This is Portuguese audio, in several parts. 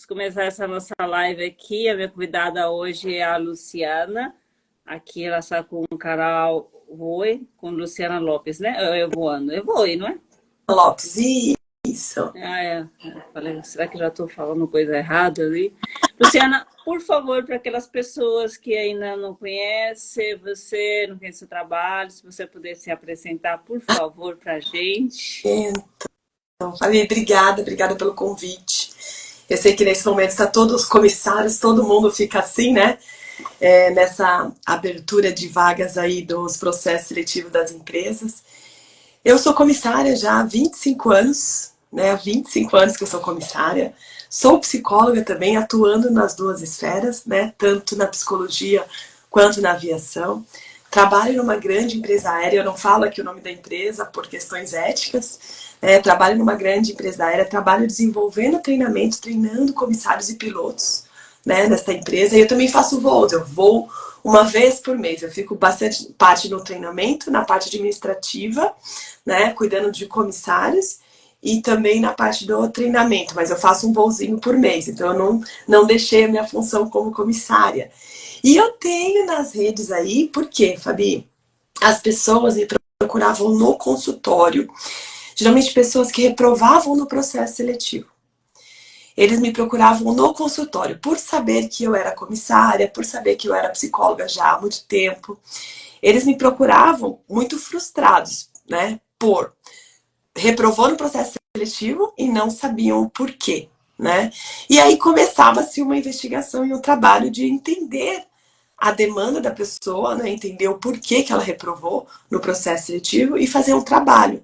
Vamos começar essa nossa live aqui. A minha convidada hoje é a Luciana. Aqui ela está com o canal Voe, com Luciana Lopes, né? Eu voando. Eu voe, não é? Lopes, isso. Ah, é. Eu falei, será que já estou falando coisa errada ali? Luciana, por favor, para aquelas pessoas que ainda não conhecem você, não conhecem o trabalho, se você puder se apresentar, por favor, para a gente. Então, Fabi, obrigada pelo convite. Eu sei que nesse momento está todos os comissários, todo mundo fica assim, né? Nessa abertura de vagas aí dos processos seletivos das empresas. Eu sou comissária já há 25 anos, né? Há 25 anos que eu sou comissária. Sou psicóloga também, atuando nas duas esferas, né? Tanto na psicologia quanto na aviação. Trabalho numa grande empresa aérea, eu não falo aqui o nome da empresa por questões éticas. Trabalho numa grande empresa aérea, trabalho desenvolvendo treinamento, treinando comissários e pilotos, né, nesta empresa. E eu também faço voos, eu vou uma vez por mês. Eu fico bastante parte no treinamento, na parte administrativa, né, cuidando de comissários, e também na parte do treinamento, mas eu faço um voozinho por mês, então eu não deixei a minha função como comissária. E eu tenho nas redes aí, por quê, Fabi? As pessoas me procuravam no consultório, geralmente pessoas que reprovavam no processo seletivo. Eles me procuravam no consultório por saber que eu era comissária, por saber que eu era psicóloga já há muito tempo. Eles me procuravam muito frustrados, né? Por reprovou no processo seletivo e não sabiam o porquê, né? E aí começava-se uma investigação e um trabalho de entender a demanda da pessoa, né? Entender o porquê que ela reprovou no processo seletivo e fazer um trabalho.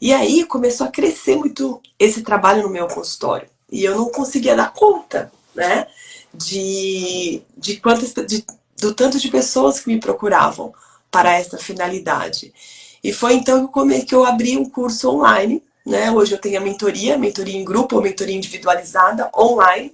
E aí começou a crescer muito esse trabalho no meu consultório. E eu não conseguia dar conta, né? Do tanto de pessoas que me procuravam para essa finalidade. E foi então que eu abri um curso online, né? Hoje eu tenho a mentoria em grupo ou mentoria individualizada online,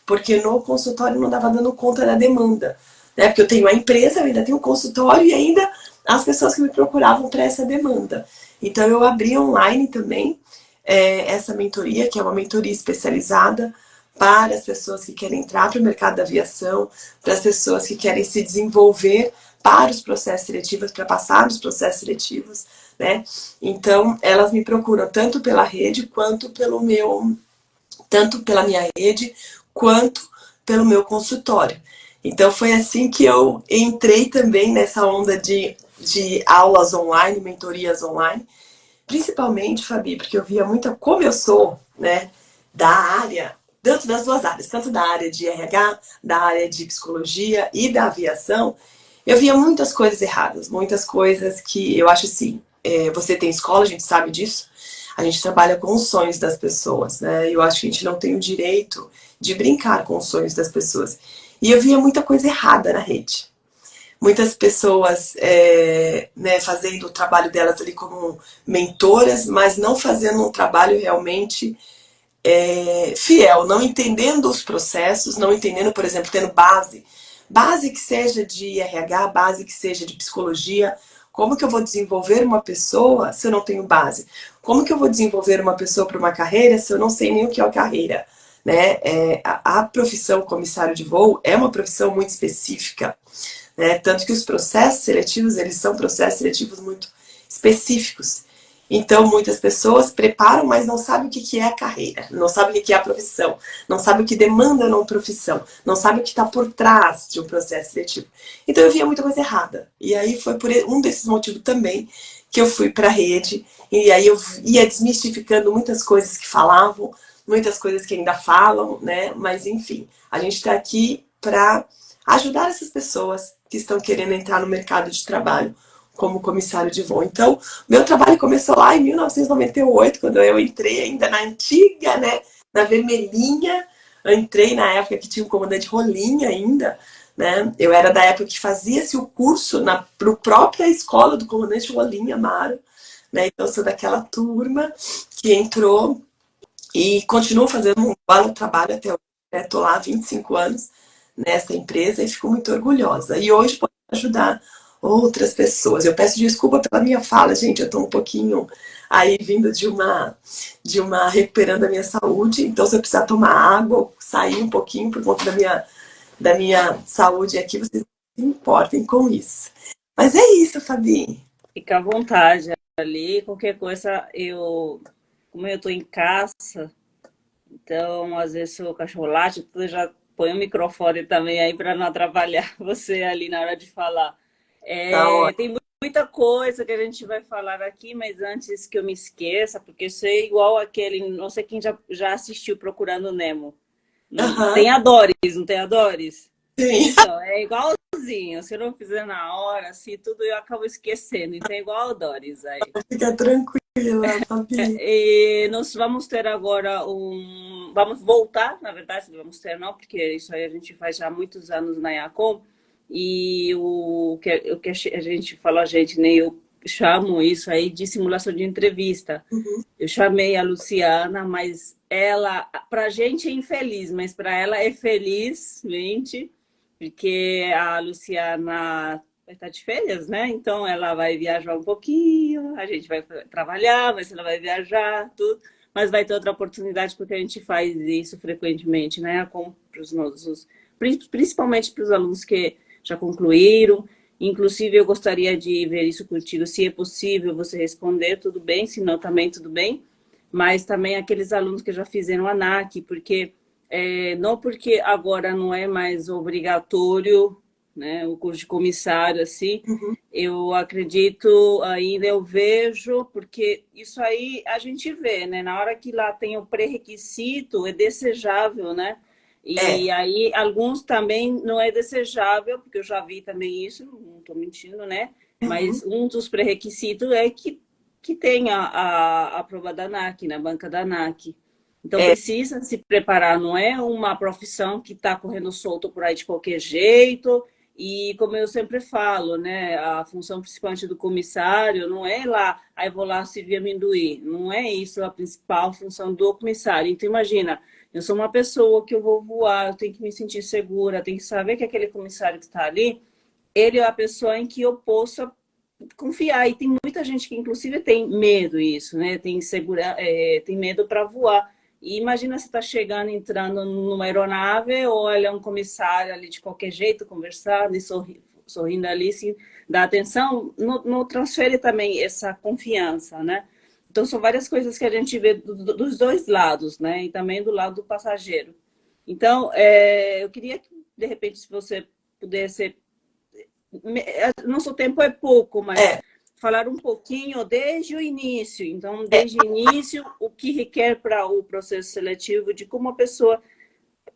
porque no consultório não estava dando conta da demanda, né? Porque eu tenho a empresa, eu ainda tenho o consultório e ainda as pessoas que me procuravam para essa demanda. Então eu abri online também essa mentoria, que é uma mentoria especializada para as pessoas que querem entrar para o mercado da aviação, para as pessoas que querem se desenvolver para os processos seletivos, para passar nos processos seletivos, né? Então elas me procuram tanto pela rede quanto tanto pela minha rede quanto pelo meu consultório. Então foi assim que eu entrei também nessa onda de aulas online, mentorias online, principalmente, Fabi, porque eu via muita, como eu sou, né, da área, tanto das duas áreas, tanto da área de RH, da área de psicologia e da aviação, eu via muitas coisas erradas, muitas coisas que eu acho assim, você tem escola, a gente sabe disso, a gente trabalha com os sonhos das pessoas, né? Eu acho que a gente não tem o direito de brincar com os sonhos das pessoas. E eu via muita coisa errada na rede. Muitas pessoas né, fazendo o trabalho delas ali como mentoras, mas não fazendo um trabalho realmente fiel, não entendendo os processos, não entendendo, por exemplo, tendo base que seja de RH, base que seja de psicologia. Como que eu vou desenvolver uma pessoa se eu não tenho base? Como que eu vou desenvolver uma pessoa para uma carreira se eu não sei nem o que é a carreira? Né? A profissão comissário de voo é uma profissão muito específica, né? Tanto que os processos seletivos, eles são processos seletivos muito específicos. Então, muitas pessoas preparam, mas não sabem o que é a carreira, não sabem o que é a profissão, não sabem o que demanda numa profissão, não sabem o que está por trás de um processo seletivo. Então, eu via muita coisa errada. E aí foi por um desses motivos também que eu fui para a rede, e aí eu ia desmistificando muitas coisas que falavam, muitas coisas que ainda falam, né? Mas, enfim, a gente está aqui para ajudar essas pessoas que estão querendo entrar no mercado de trabalho como comissário de voo. Então, meu trabalho começou lá em 1998, quando eu entrei ainda na antiga, né, na vermelhinha. Eu entrei na época que tinha um comandante Rolinha ainda, né? Eu era da época que fazia-se o curso na própria escola do comandante Rolinha, Amaro, né? Então, eu sou daquela turma que entrou e continuo fazendo um belo trabalho até hoje. Estou lá há 25 anos nessa empresa e fico muito orgulhosa. E hoje posso ajudar outras pessoas. Eu peço desculpa pela minha fala, gente, eu tô um pouquinho aí vindo de uma recuperando a minha saúde, então se eu precisar tomar água ou sair um pouquinho por conta da minha saúde aqui, vocês não se importem com isso. Mas é isso, Fabi. Fica à vontade ali, qualquer coisa, como eu tô em casa, então às vezes o cachorro late, tudo, eu já põe o microfone também aí para não atrapalhar você ali na hora de falar. Tá ótimo. Tem muita coisa que a gente vai falar aqui, mas antes que eu me esqueça, porque eu sei igual aquele, não sei quem já assistiu Procurando Nemo. Tem Aham, a Doris, não tem a Doris? sim. Então, é igualzinho. Se eu não fizer na hora, assim, tudo eu acabo esquecendo. Então é igual a Doris aí. Fica tranquila, Fabi. E nós vamos ter agora vamos voltar, na verdade, não vamos ter não, porque isso aí a gente faz já há muitos anos na Iacom. E o que a gente fala, a gente, né? Eu chamo isso aí de simulação de entrevista. Uhum. Eu chamei a Luciana, mas ela, pra gente é infeliz, mas para ela é felizmente, porque a Luciana vai estar de férias, né? Então ela vai viajar um pouquinho, a gente vai trabalhar, mas ela vai viajar, tudo. Mas vai ter outra oportunidade porque a gente faz isso frequentemente, né? Com os nossos, principalmente para os alunos que já concluíram. Inclusive, eu gostaria de ver isso contigo, se é possível você responder, tudo bem, se não, também tudo bem. Mas também aqueles alunos que já fizeram ANAC, porque não porque agora não é mais obrigatório, né, o curso de comissário, assim, Uhum. eu acredito ainda, eu vejo, porque isso aí a gente vê, né, na hora que lá tem o pré-requisito, é desejável, né, É. e aí alguns também não é desejável, porque eu já vi também isso, não estou mentindo, né, Uhum. mas um dos pré-requisitos é que tenha a prova da ANAC, na banca da ANAC. Então É. precisa se preparar, não é uma profissão que está correndo solto por aí de qualquer jeito. E como eu sempre falo, né, a função principalmente do comissário não é lá, aí vou lá servir amendoim. Não é isso a principal função do comissário. Então imagina, eu sou uma pessoa que eu vou voar, eu tenho que me sentir segura, tenho que saber que aquele comissário que está ali, ele é a pessoa em que eu possa confiar. E tem muita gente que, inclusive, tem medo isso, né? Tem medo para voar. E imagina se está chegando, entrando numa aeronave, olha um comissário ali de qualquer jeito, conversando e sorrindo ali, se dá atenção, não transfere também essa confiança, né? Então, são várias coisas que a gente vê dos dois lados, né? E também do lado do passageiro. Então, eu queria que, de repente, se você pudesse nosso tempo é pouco, mas É. falar um pouquinho desde o início. Então, desde o início, o que requer para o processo seletivo, de como a pessoa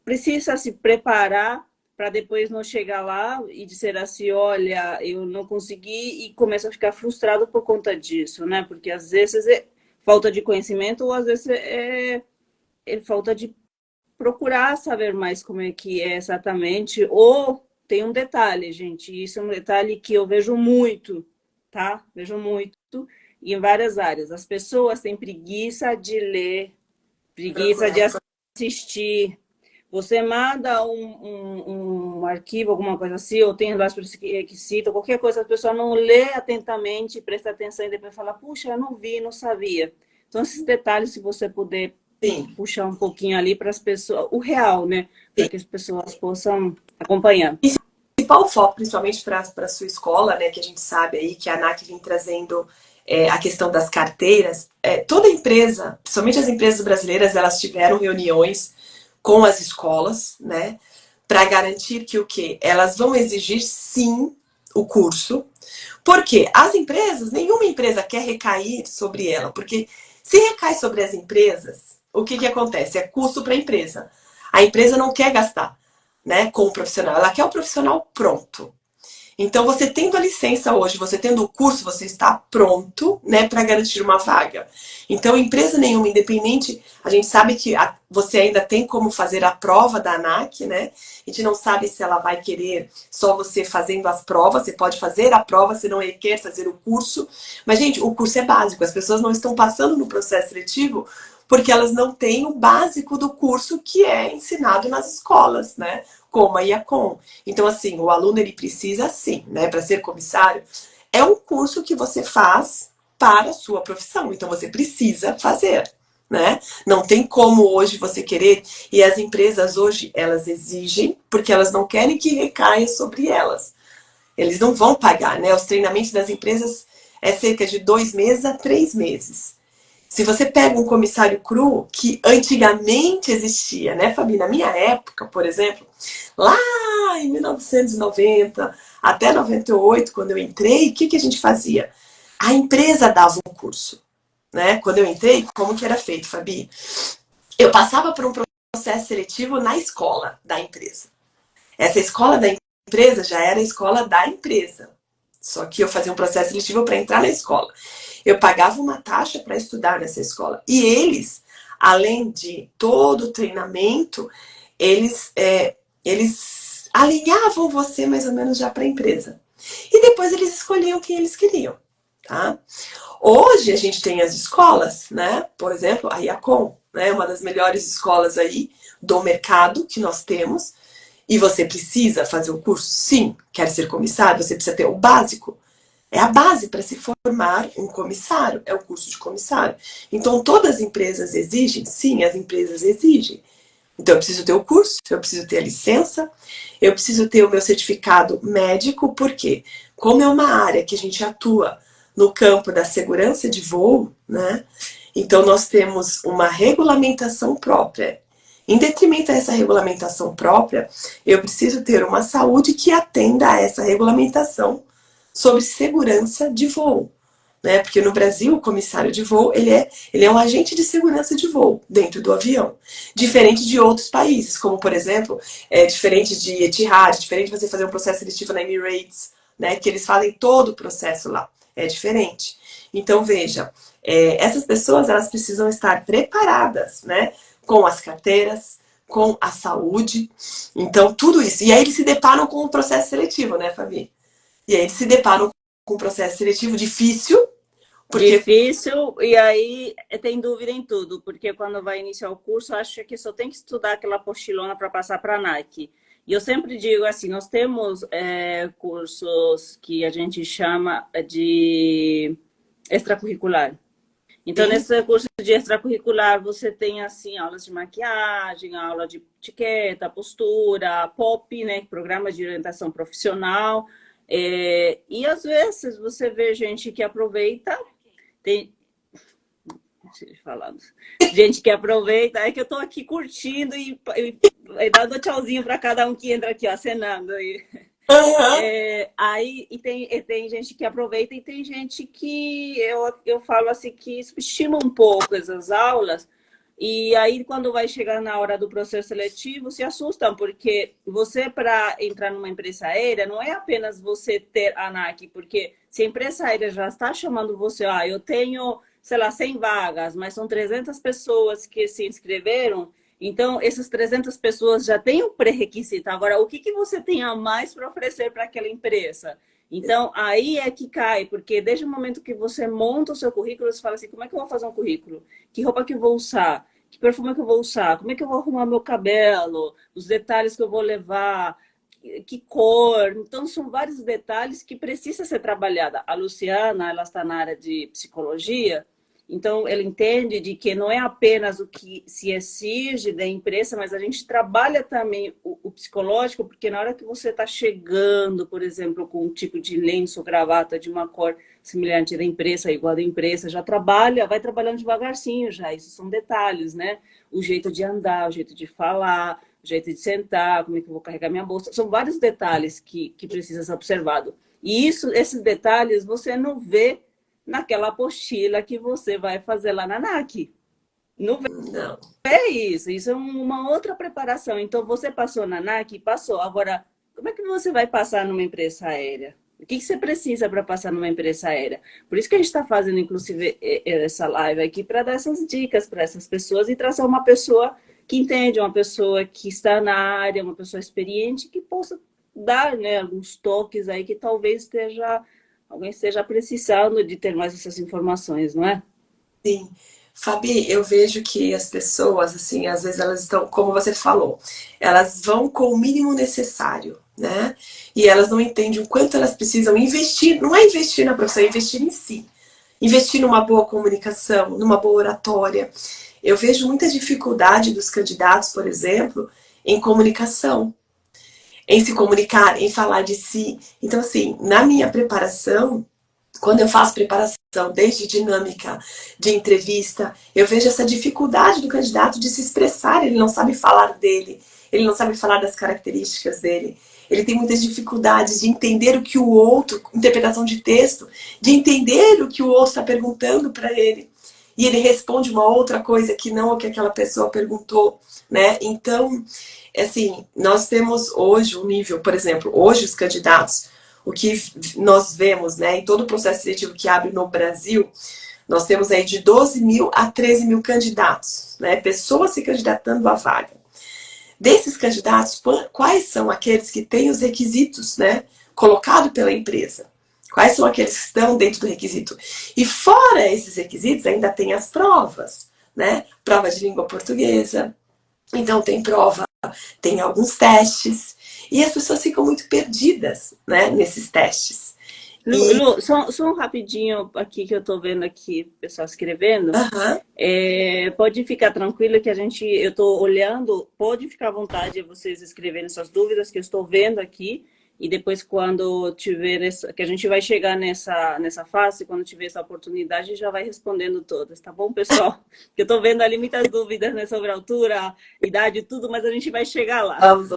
precisa se preparar para depois não chegar lá e dizer assim, olha, eu não consegui e começa a ficar frustrado por conta disso, né? Porque às vezes é falta de conhecimento ou às vezes é falta de procurar saber mais como é que é exatamente. Ou tem um detalhe, gente, isso é um detalhe que eu vejo muito, tá? Vejo muito e em várias áreas. As pessoas têm preguiça de ler, preguiça de Procurar. assistir. Você manda um arquivo, alguma coisa assim, ou tem lá esse requisito, qualquer coisa, a pessoa não lê atentamente, presta atenção e depois fala, puxa, eu não vi, não sabia. Então, esses detalhes, se você puder Sim. puxar um pouquinho ali para as pessoas, o real, né? Para que as pessoas possam acompanhar. Principal foco, principalmente para a sua escola, né, que a gente sabe aí que a ANAC vem trazendo a questão das carteiras, toda empresa, principalmente as empresas brasileiras, elas tiveram reuniões com as escolas, né, para garantir que o quê? Elas vão exigir sim o curso, porque as empresas, nenhuma empresa quer recair sobre ela, porque se recai sobre as empresas, o que acontece? É custo para a empresa. A empresa não quer gastar, né, com o profissional, ela quer o profissional pronto. Então, você tendo a licença hoje, você tendo o curso, você está pronto, né, para garantir uma vaga. Então, empresa nenhuma, independente, a gente sabe que você ainda tem como fazer a prova da ANAC, né? A gente não sabe se ela vai querer só você fazendo as provas, você pode fazer a prova, se não quer fazer o curso. Mas, gente, o curso é básico, as pessoas não estão passando no processo seletivo porque elas não têm o básico do curso que é ensinado nas escolas, né? Como a IACOM. Então, assim, o aluno ele precisa, sim, né? Para ser comissário, é um curso que você faz para a sua profissão. Então, você precisa fazer, né? Não tem como hoje você querer, e as empresas hoje, elas exigem, porque elas não querem que recaia sobre elas. Eles não vão pagar, né? Os treinamentos das empresas é cerca de 2 meses a 3 meses. Se você pega um comissário cru, que antigamente existia, né, Fabi? Na minha época, por exemplo, lá em 1990 até 98, quando eu entrei, o que, que a gente fazia? A empresa dava um curso, né? Quando eu entrei, como que era feito, Fabi? Eu passava por um processo seletivo na escola da empresa. Essa escola da empresa já era a escola da empresa. Só que eu fazia um processo seletivo para entrar na escola. Eu pagava uma taxa para estudar nessa escola. E eles, além de todo o treinamento, eles alinhavam você mais ou menos já para a empresa. E depois eles escolhiam quem eles queriam, tá? Hoje a gente tem as escolas, né? Por exemplo, a IACOM, né? Uma das melhores escolas aí do mercado que nós temos. E você precisa fazer o curso? Sim. Quer ser comissário? Você precisa ter o básico. É a base para se formar um comissário, é o curso de comissário. Então, todas as empresas exigem? Sim, as empresas exigem. Então, eu preciso ter o curso, eu preciso ter a licença, eu preciso ter o meu certificado médico, porque como é uma área que a gente atua no campo da segurança de voo, né? Então, nós temos uma regulamentação própria. Em detrimento a essa regulamentação própria, eu preciso ter uma saúde que atenda a essa regulamentação sobre segurança de voo. Né? Porque no Brasil, o comissário de voo ele é um agente de segurança de voo dentro do avião. Diferente de outros países, como, por exemplo, diferente de Etihad, diferente de você fazer um processo seletivo na Emirates, né? Que eles fazem todo o processo lá. É diferente. Então, veja, essas pessoas elas precisam estar preparadas, né? Com as carteiras, com a saúde. Então, tudo isso. E aí eles se deparam com o processo seletivo, né, Fabi? E aí eles se deparam com um processo seletivo difícil, porque... Difícil, e aí tem dúvida em tudo, porque quando vai iniciar o curso, acha que só tem que estudar aquela postilona para passar para a Nike. E eu sempre digo assim, nós temos cursos que a gente chama de extracurricular. Então, Sim, nesse curso de extracurricular, você tem, assim, aulas de maquiagem, aula de etiqueta, postura, POP, né, programa de orientação profissional. E, às vezes, você vê gente que aproveita, tem... Falando. Gente que aproveita, é que eu estou aqui curtindo e dando tchauzinho para cada um que entra aqui, ó, acenando aí. uhum. Aí e tem gente que aproveita e tem gente que eu falo assim que subestima um pouco essas aulas. E aí, quando vai chegar na hora do processo seletivo, se assustam, porque você, para entrar numa empresa aérea, não é apenas você ter a ANAC, porque se a empresa aérea já está chamando você, eu tenho, sei lá, 100 vagas, mas são 300 pessoas que se inscreveram, então, essas 300 pessoas já têm um pré-requisito. Agora, o que você tem a mais para oferecer para aquela empresa? Então, aí é que cai, porque desde o momento que você monta o seu currículo, você fala assim, como é que eu vou fazer um currículo? Que roupa que eu vou usar? Que perfume que eu vou usar? Como é que eu vou arrumar meu cabelo? Os detalhes que eu vou levar? Que cor? Então, são vários detalhes que precisam ser trabalhados. A Luciana, ela está na área de psicologia, então, ele entende de que não é apenas o que se exige da empresa, mas a gente trabalha também o psicológico, porque na hora que você está chegando, por exemplo, com um tipo de lenço ou gravata de uma cor semelhante da empresa, igual da empresa, já trabalha, vai trabalhando devagarzinho já. Isso são detalhes, né? O jeito de andar, o jeito de falar, o jeito de sentar, como é que eu vou carregar minha bolsa. São vários detalhes que precisam ser observados. E esses detalhes você não vê naquela apostila que você vai fazer lá na NAC. Não Não. é isso, isso é uma outra preparação. Então, você passou na NAC, passou. Agora, como é que você vai passar numa empresa aérea? O que você precisa para passar numa empresa aérea? Por isso que a gente está fazendo, inclusive, essa live aqui, para dar essas dicas para essas pessoas e trazer uma pessoa que entende, uma pessoa que está na área, uma pessoa experiente, que possa dar, né, alguns toques aí que talvez alguém esteja precisando de ter mais essas informações, não é? Sim. Fabi, eu vejo que as pessoas, assim, às vezes elas estão, como você falou, elas vão com o mínimo necessário, né? E elas não entendem o quanto elas precisam investir, não é investir na profissão, é investir em si. Investir numa boa comunicação, numa boa oratória. Eu vejo muita dificuldade dos candidatos, por exemplo, em comunicação, em se comunicar, em falar de si. Então, assim, na minha preparação, quando eu faço preparação, desde dinâmica de entrevista, eu vejo essa dificuldade do candidato de se expressar. Ele não sabe falar dele, ele não sabe falar das características dele. Ele tem muitas dificuldades de entender o que o outro, interpretação de texto, de entender o que o outro está perguntando para ele. E ele responde uma outra coisa que não o que aquela pessoa perguntou, né? Então, assim, nós temos hoje um nível, por exemplo, hoje os candidatos, o que nós vemos, né, em todo o processo seletivo que abre no Brasil, nós temos aí de 12 mil a 13 mil candidatos, né, pessoas se candidatando à vaga. Desses candidatos, quais são aqueles que têm os requisitos, né, colocado pela empresa? Quais são aqueles que estão dentro do requisito? E fora esses requisitos, ainda tem as provas, né? Prova de língua portuguesa. Então tem prova, tem alguns testes. E as pessoas ficam muito perdidas, né, nesses testes. Lu, só um rapidinho aqui que eu estou vendo aqui, o pessoal escrevendo. Pode ficar tranquila que eu estou olhando, pode ficar à vontade vocês escreverem suas dúvidas que eu estou vendo aqui. E depois, quando tiver que a gente vai chegar nessa fase, quando tiver essa oportunidade, já vai respondendo todas, tá bom, pessoal? Que eu estou vendo ali muitas dúvidas, né, sobre a altura, idade e tudo, mas a gente vai chegar lá. Vamos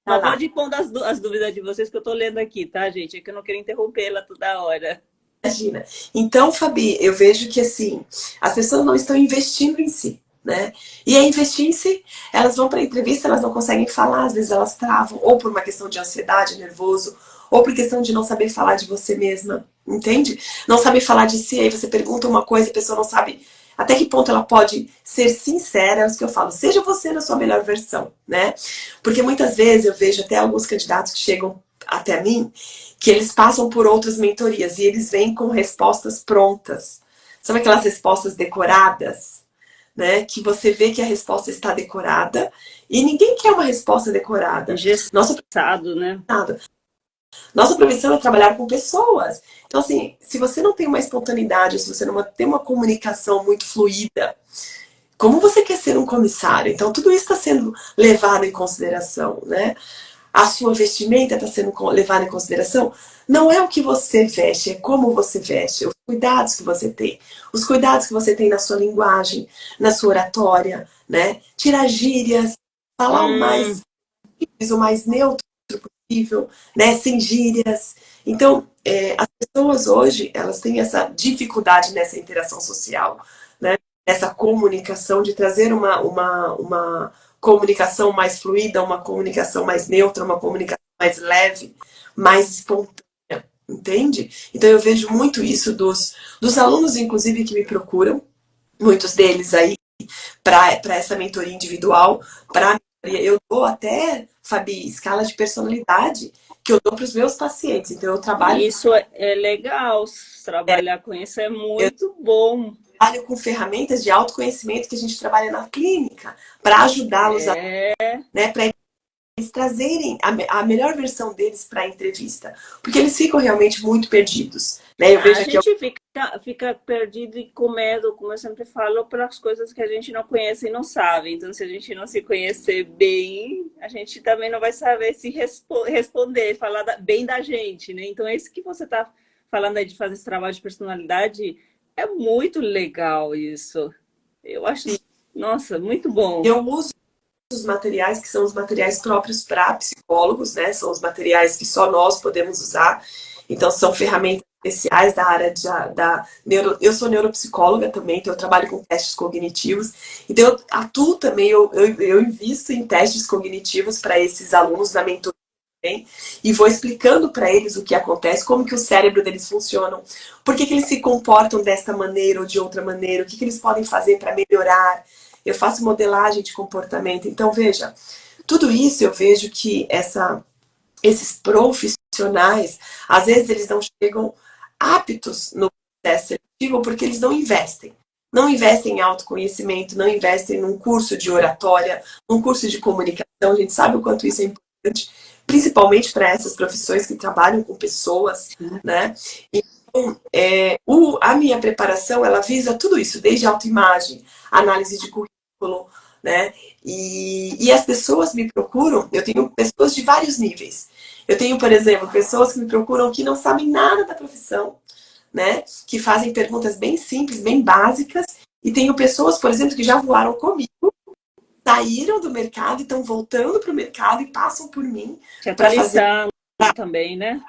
Mas pode ir pondo as dúvidas de vocês que eu estou lendo aqui, tá, gente? É que eu não quero interrompê-la toda hora. Imagina. Então, Fabi, eu vejo que assim, as pessoas não estão investindo em si, né? E a investir em si, elas vão para a entrevista, elas não conseguem falar, às vezes elas travam, ou por uma questão de ansiedade, nervoso, ou por questão de não saber falar de você mesma, entende? Não saber falar de si, aí você pergunta uma coisa, a pessoa não sabe até que ponto ela pode ser sincera, é isso que eu falo, seja você na sua melhor versão, né? Porque muitas vezes eu vejo até alguns candidatos que chegam até mim, que eles passam por outras mentorias e eles vêm com respostas prontas. Sabe aquelas respostas decoradas? Né? Que você vê que a resposta está decorada e ninguém quer uma resposta decorada. Engessado, né? Nossa profissão é trabalhar com pessoas. Então, assim, se você não tem uma espontaneidade, se você não tem uma comunicação muito fluida, como você quer ser um comissário? Então, tudo isso está sendo levado em consideração, né? A sua vestimenta está sendo levada em consideração. Não é o que você veste, é como você veste, os cuidados que você tem. Os cuidados que você tem na sua linguagem, na sua oratória, né? Tirar gírias, falar o mais neutro possível, né? Sem gírias. Então, as pessoas hoje, elas têm essa dificuldade nessa interação social, né? Nessa comunicação, de trazer uma comunicação mais fluida, uma comunicação mais neutra, uma comunicação mais leve, mais espontânea, entende? Então eu vejo muito isso dos alunos, inclusive, que me procuram, muitos deles aí, para essa mentoria individual, para eu dou até, Fabi, escala de personalidade que eu dou para os meus pacientes. Então eu trabalho... Isso é legal, trabalhar com isso é muito bom. Trabalho com ferramentas de autoconhecimento que a gente trabalha na clínica para ajudá-los né, para eles trazerem a melhor versão deles para a entrevista, porque eles ficam realmente muito perdidos, né? Eu vejo a gente fica perdido e com medo, como eu sempre falo, pelas coisas que a gente não conhece e não sabe. Então, se a gente não se conhecer bem, a gente também não vai saber se responder, falar bem da gente, né? Então, é isso que você está falando aí de fazer esse trabalho de personalidade. É muito legal isso. Eu acho, nossa, muito bom. Eu uso os materiais que são os materiais próprios para psicólogos, né? São os materiais que só nós podemos usar. Então, são ferramentas especiais da área da eu sou neuropsicóloga também, então eu trabalho com testes cognitivos. Então, eu atuo também, eu invisto em testes cognitivos para esses alunos na mentoria. E vou explicando para eles o que acontece, como que o cérebro deles funciona, por que eles se comportam dessa maneira ou de outra maneira, o que eles podem fazer para melhorar. Eu faço modelagem de comportamento. Então, veja, tudo isso eu vejo que esses profissionais, às vezes eles não chegam aptos no processo seletivo porque eles não investem. não investem em autoconhecimento, não investem num curso de oratória, num curso de comunicação. A gente sabe o quanto isso é importante, principalmente para essas profissões que trabalham com pessoas, né? Então, a minha preparação, ela visa tudo isso, desde autoimagem, análise de currículo, né? E as pessoas me procuram, eu tenho pessoas de vários níveis. Eu tenho, por exemplo, pessoas que me procuram que não sabem nada da profissão, né? Que fazem perguntas bem simples, bem básicas. E tenho pessoas, por exemplo, que já voaram comigo, saíram do mercado e estão voltando para o mercado e passam por mim para fazer também, né?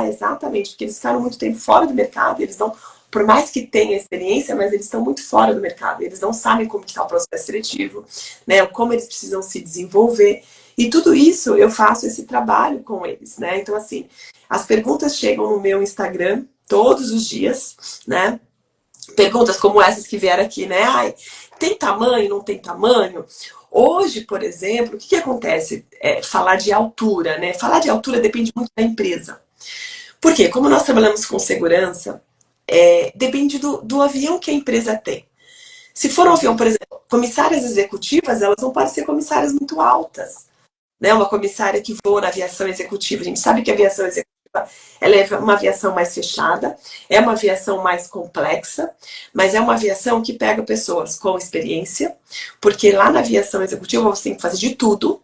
Exatamente, porque eles ficaram muito tempo fora do mercado, eles não, por mais que tenham experiência, mas eles estão muito fora do mercado, eles não sabem como está o processo seletivo, né, como eles precisam se desenvolver, e tudo isso eu faço esse trabalho com eles, né, então assim, as perguntas chegam no meu Instagram todos os dias, né, perguntas como essas que vieram aqui, né, ai, tem tamanho, não tem tamanho? Hoje, por exemplo, o que acontece? Falar de altura, né, falar de altura depende muito da empresa. Por quê? Como nós trabalhamos com segurança, depende do avião que a empresa tem. Se for um avião, por exemplo, comissárias executivas, elas não podem ser comissárias muito altas. Né? Uma comissária que voa na aviação executiva, a gente sabe que a aviação executiva ela é uma aviação mais fechada, é uma aviação mais complexa, mas é uma aviação que pega pessoas com experiência, porque lá na aviação executiva você tem que fazer de tudo,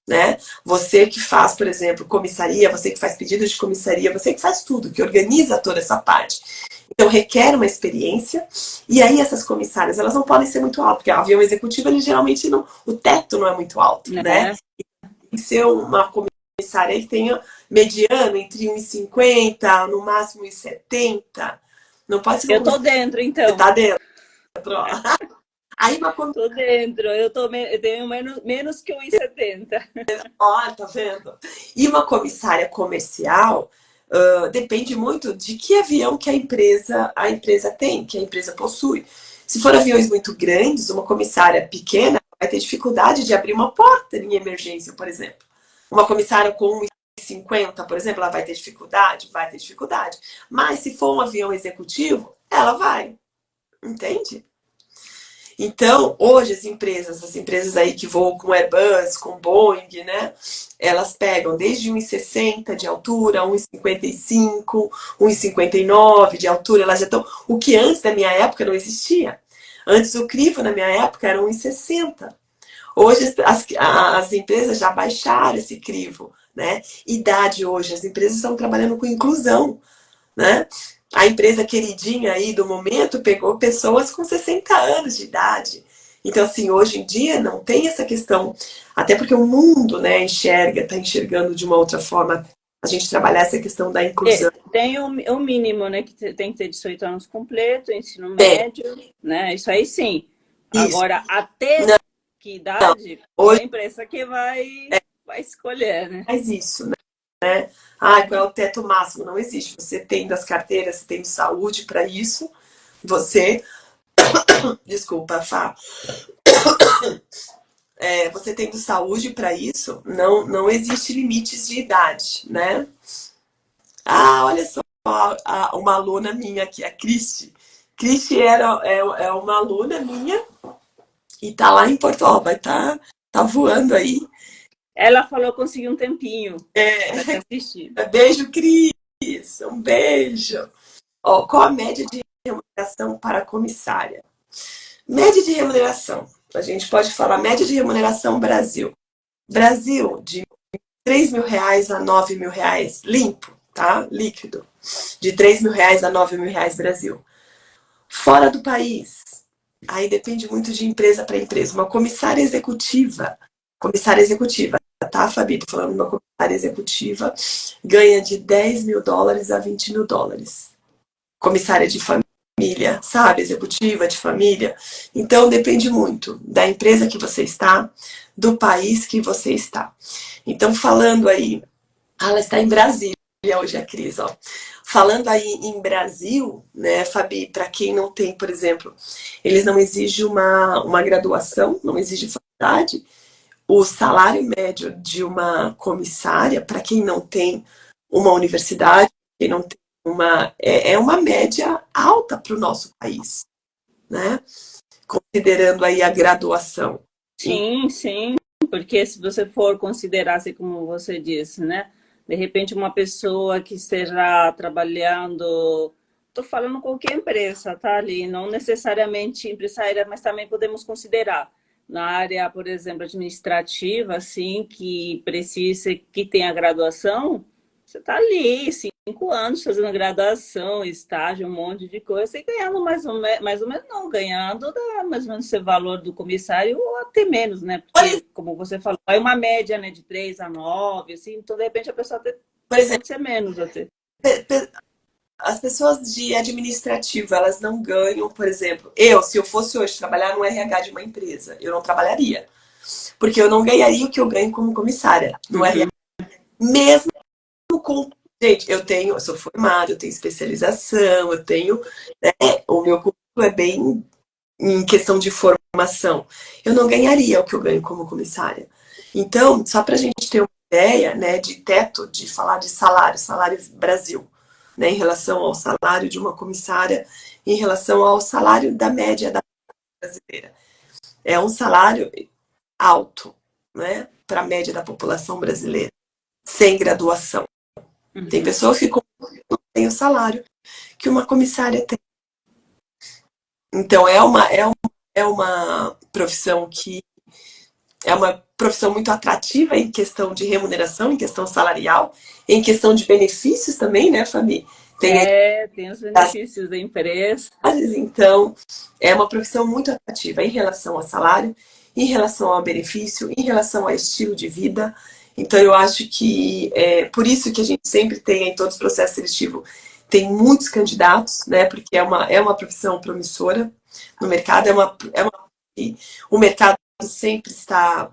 né? Você que faz, por exemplo, comissaria, você que faz pedido de comissaria, você que faz tudo, que organiza toda essa parte. Então requer uma experiência, e aí essas comissárias, elas não podem ser muito altas, porque o avião executivo, ele geralmente não, o teto não é muito alto, né? Tem que ser uma comissária que tenha mediano entre 1,50, no máximo 1,70. Não pode ser Eu tô dentro, então. Você tá dentro, ó. Aí Tô dentro, eu tenho menos que 1,70. Ó, tá vendo? E uma comissária comercial depende muito de que avião que a empresa tem, que a empresa possui. Se for aviões muito grandes, uma comissária pequena vai ter dificuldade de abrir uma porta em emergência, por exemplo. Uma comissária com 1,50, por exemplo, ela vai ter dificuldade? Vai ter dificuldade. Mas se for um avião executivo, ela vai. Entende? Então, hoje as empresas aí que voam com Airbus, com Boeing, né? Elas pegam desde 1,60 de altura, 1,55, 1,59 de altura, elas já estão. O que antes da minha época não existia. Antes o crivo na minha época era 1,60. Hoje as empresas já baixaram esse crivo, né? Idade hoje, as empresas estão trabalhando com inclusão, né? A empresa queridinha aí do momento pegou pessoas com 60 anos de idade. Então, assim, hoje em dia não tem essa questão, até porque o mundo, né, está enxergando de uma outra forma a gente trabalhar essa questão da inclusão. Tem o mínimo, né, que tem que ter 18 anos completo, ensino médio, né, isso aí sim. Isso. Agora, até não, que idade, hoje, a empresa que vai escolher, né? Faz isso, né? Ah, qual é o teto máximo? Não existe. Você tem das carteiras, você tem saúde para isso. Você... Desculpa, Fá. Você tendo saúde para isso, não existe limites de idade, né? Ah, olha só, uma aluna minha aqui, a Cristi. Cristi é uma aluna minha e tá lá em Portugal, vai tá voando aí. Ela falou que conseguiu um tempinho para assistir. Beijo, Cris. Um beijo. Ó, qual a média de remuneração para a comissária? Média de remuneração. A gente pode falar média de remuneração Brasil. Brasil, de R$3.000 a R$9.000 limpo, tá? Líquido. De R$3.000 a R$9.000 Brasil. Fora do país. Aí depende muito de empresa para empresa. Uma comissária executiva, tá, Fabi? Tô falando de uma comissária executiva, ganha de $10.000 a $20.000. Comissária de família, sabe? Executiva de família. Então, depende muito da empresa que você está, do país que você está. Então, falando aí, ela está em Brasília hoje, a Cris, ó. Falando aí em Brasil, né, Fabi, para quem não tem, por exemplo, eles não exigem uma graduação, não exigem faculdade. O salário médio de uma comissária, para quem não tem uma universidade, quem não tem uma média alta para o nosso país. né? Considerando aí a graduação. Sim, sim, porque se você for considerar, assim como você disse, né? De repente uma pessoa que esteja trabalhando, estou falando qualquer empresa, tá ali, não necessariamente empresária, mas também podemos considerar na área, por exemplo, administrativa, assim, que precisa, que tenha graduação, você está ali, 5 anos fazendo graduação, estágio, um monte de coisa, e ganhando mais ou menos não, ganhando mais ou menos esse valor do comissário, ou até menos, né? Porque, como você falou, é uma média, né, de 3 a 9, assim, então, de repente, a pessoa Por exemplo, pode ser menos até. as pessoas de administrativo, elas não ganham, por exemplo, eu, se eu fosse hoje trabalhar no RH de uma empresa, eu não trabalharia. Porque eu não ganharia o que eu ganho como comissária no RH. Mesmo com. Gente, eu sou formada, eu tenho especialização, eu tenho. Né, o meu currículo é bem em questão de formação. Eu não ganharia o que eu ganho como comissária. Então, só para a gente ter uma ideia, né, de teto, de falar de salário, salário Brasil, né, em relação ao salário de uma comissária, em relação ao salário da média da brasileira. É um salário alto, né, para a média da população brasileira, sem graduação. Tem pessoas que não têm o salário que uma comissária tem. Então, é uma profissão que é uma profissão muito atrativa em questão de remuneração, em questão salarial, em questão de benefícios também, né, Fabi? Tem os benefícios da empresa. Então, é uma profissão muito atrativa em relação ao salário, em relação ao benefício, em relação ao estilo de vida. Então, eu acho que é por isso que a gente sempre tem em todos os processos seletivos, tem muitos candidatos, né? Porque é uma profissão promissora no mercado, o mercado sempre está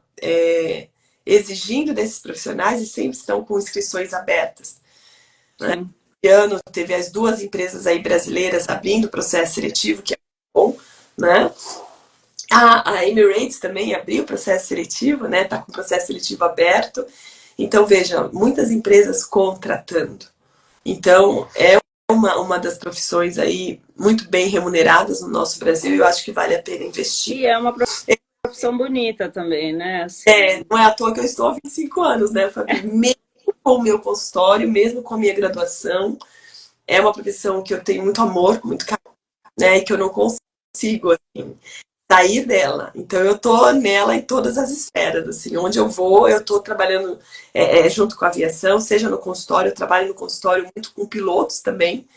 exigindo desses profissionais e sempre estão com inscrições abertas. Né? Esse ano teve as 2 empresas aí brasileiras abrindo o processo seletivo, que é bom, né? A Emirates também abriu o processo seletivo, né? Está com o processo seletivo aberto. Então, veja, muitas empresas contratando. Então, é uma das profissões aí muito bem remuneradas no nosso Brasil e eu acho que vale a pena investir. E é uma profissão bonita também, né? Assim. Não é à toa que eu estou há 25 anos, né, Fabi? Mesmo com o meu consultório, mesmo com a minha graduação, é uma profissão que eu tenho muito amor, muito carinho, né? E que eu não consigo, assim, sair dela. Então eu tô nela em todas as esferas, assim, onde eu vou, eu tô trabalhando junto com a aviação, seja no consultório, eu trabalho no consultório muito com pilotos também.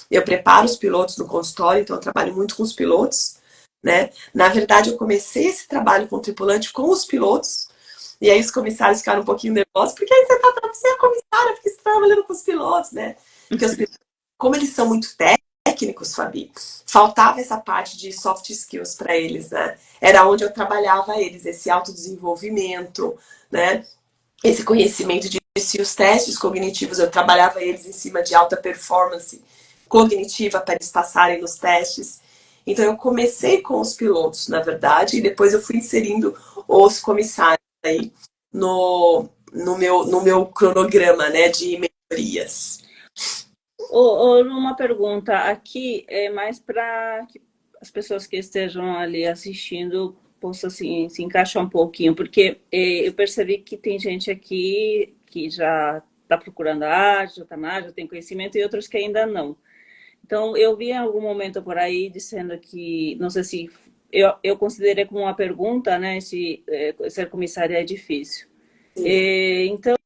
Eu preparo os pilotos no consultório, então eu trabalho muito com os pilotos, né? Na verdade, eu comecei esse trabalho com o tripulante com os pilotos, e aí os comissários ficaram um pouquinho nervosos, porque aí você é comissária, porque você está trabalhando com os pilotos, né? Porque os pilotos, como eles são muito técnicos, Fabi, faltava essa parte de soft skills para eles, né? Era onde eu trabalhava eles, esse autodesenvolvimento, né? Esse conhecimento de se os testes cognitivos, eu trabalhava eles em cima de alta performance cognitiva para eles passarem nos testes. Então eu comecei com os pilotos, na verdade, e depois eu fui inserindo os comissários aí no meu cronograma, né, de mentorias. Uma pergunta aqui é mais para que as pessoas que estejam ali assistindo possam assim, se encaixar um pouquinho, porque eu percebi que tem gente aqui que já está procurando a arte, já está na arte, já tem conhecimento, e outros que ainda não. Então, eu vi em algum momento por aí dizendo que, não sei se eu considerei como uma pergunta, né, se ser comissária é difícil. Então,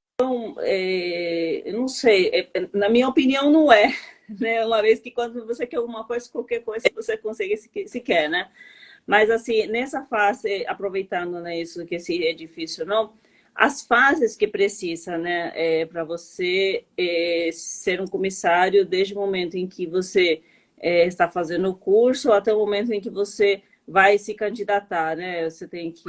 eu não sei, na minha opinião não é, né? Uma vez que quando você quer alguma coisa, qualquer coisa você consegue se quer, né? Mas assim, nessa fase, aproveitando, né, isso que se é difícil ou não, as fases que precisa, né, para você ser um comissário, desde o momento em que você está fazendo o curso até o momento em que você vai se candidatar, né? Você tem que...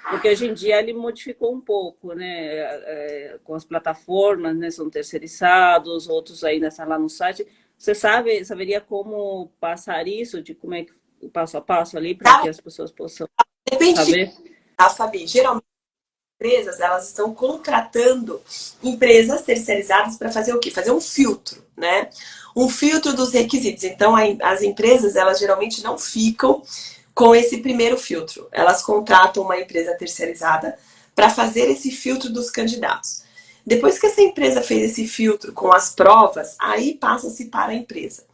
Porque hoje em dia ele modificou um pouco, né? Com as plataformas, né? São terceirizados, outros ainda estão lá no site. Você saberia como passar isso, de como é que o passo a passo ali, para que as pessoas possam Depende saber? tá, Fabi? Geralmente empresas, elas estão contratando empresas terceirizadas para fazer o quê? Fazer um filtro, né? Um filtro dos requisitos. Então, as empresas, elas geralmente não ficam com esse primeiro filtro. Elas contratam uma empresa terceirizada para fazer esse filtro dos candidatos. Depois que essa empresa fez esse filtro com as provas, aí passa-se para a empresa.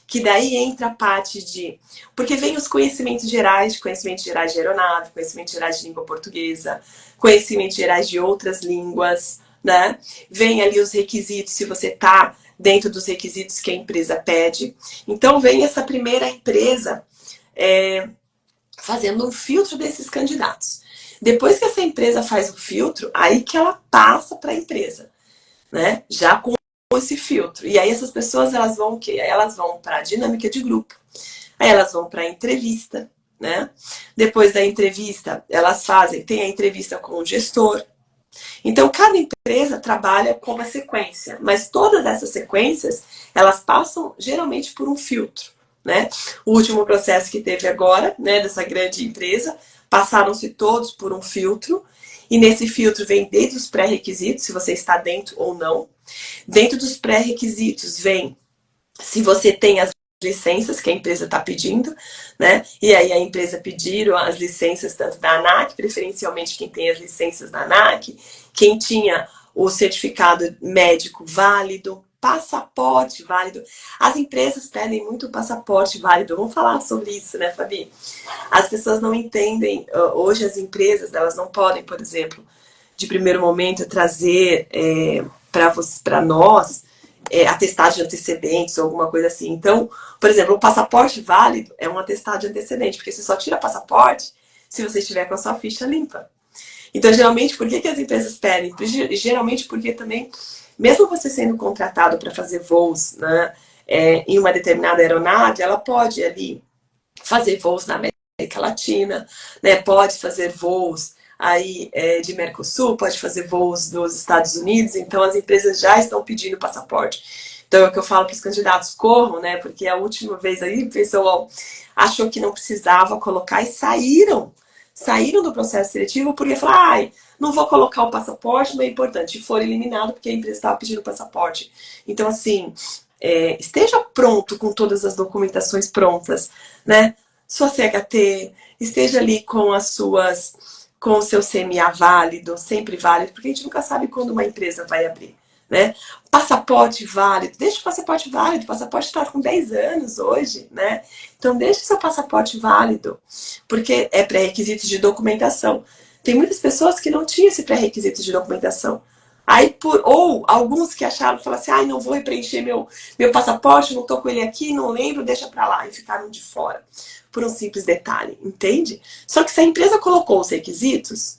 Que daí entra a parte de... Porque vem os conhecimentos gerais de aeronave, conhecimentos gerais de língua portuguesa, conhecimentos gerais de outras línguas, né? Vem ali os requisitos, se você está dentro dos requisitos que a empresa pede. Então, vem essa primeira empresa fazendo um filtro desses candidatos. Depois que essa empresa faz o filtro, aí que ela passa para a empresa, né? Já com esse filtro. E aí essas pessoas, elas vão o quê? Aí elas vão para a dinâmica de grupo. Aí elas vão para a entrevista, né? Depois da entrevista, elas tem a entrevista com o gestor. Então, cada empresa trabalha com uma sequência, mas todas essas sequências, elas passam geralmente por um filtro, né? O último processo que teve agora, né, dessa grande empresa, passaram-se todos por um filtro, e nesse filtro vem desde os pré-requisitos, se você está dentro ou não. Dentro dos pré-requisitos vem se você tem as licenças que a empresa está pedindo, né? E aí a empresa pediram as licenças tanto da ANAC, preferencialmente quem tem as licenças da ANAC, quem tinha o certificado médico válido, passaporte válido. As empresas pedem muito passaporte válido. Vamos falar sobre isso, né, Fabi? As pessoas não entendem, hoje as empresas, elas não podem, por exemplo, de primeiro momento trazer para nós atestado de antecedentes ou alguma coisa assim. Então, por exemplo, o passaporte válido é um atestado de antecedente, porque você só tira passaporte se você estiver com a sua ficha limpa. Então, geralmente, por que as empresas pedem? Geralmente porque também, mesmo você sendo contratado para fazer voos, né, em uma determinada aeronave, ela pode ali fazer voos na América Latina, né, pode fazer voos aí de Mercosul, pode fazer voos dos Estados Unidos, então as empresas já estão pedindo passaporte. Então é o que eu falo para os candidatos, corram, né? Porque a última vez aí o pessoal achou que não precisava colocar e saíram do processo seletivo porque falaram, ai, não vou colocar o passaporte, não é importante. E foram eliminados porque a empresa estava pedindo passaporte. Então, assim, esteja pronto com todas as documentações prontas, né? Sua CHT, esteja ali com o seu CMA válido, sempre válido, porque a gente nunca sabe quando uma empresa vai abrir, né? Passaporte válido, deixa o passaporte está com 10 anos hoje, né? Então deixa o seu passaporte válido, porque é pré-requisito de documentação. Tem muitas pessoas que não tinham esse pré-requisito de documentação. Aí, ou alguns que acharam, falaram assim, ai, não vou preencher meu passaporte, não tô com ele aqui, não lembro, deixa pra lá, e ficaram de fora. Por um simples detalhe, entende? Só que se a empresa colocou os requisitos,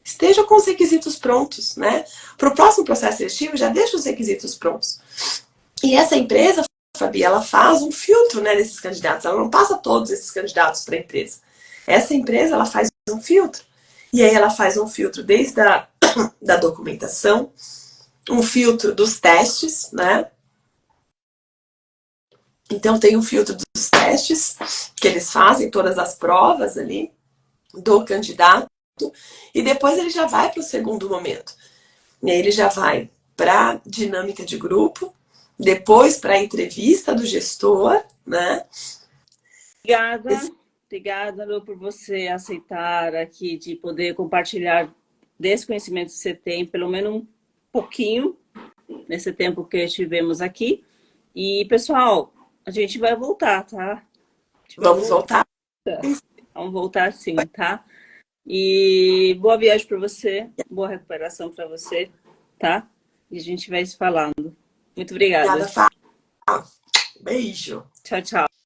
esteja com os requisitos prontos, né? Para o próximo processo seletivo, já deixa os requisitos prontos. E essa empresa, Fabi, ela faz um filtro, né, desses candidatos. Ela não passa todos esses candidatos para a empresa. Essa empresa, ela faz um filtro. E aí ela faz um filtro desde da documentação, um filtro dos testes, né? Então tem um filtro dos testes, que eles fazem todas as provas ali do candidato, e depois ele já vai para o segundo momento. E aí ele já vai para a dinâmica de grupo, depois para a entrevista do gestor, né? Obrigada, Lu, por você aceitar aqui de poder compartilhar desse conhecimento que você tem, pelo menos um pouquinho, nesse tempo que estivemos aqui. E, pessoal, a gente vai voltar, tá? Vamos voltar? Vamos voltar sim, tá? E boa viagem para você, boa recuperação para você, tá? E a gente vai se falando. Muito obrigada. Obrigada, Fá. Beijo. Tchau, tchau.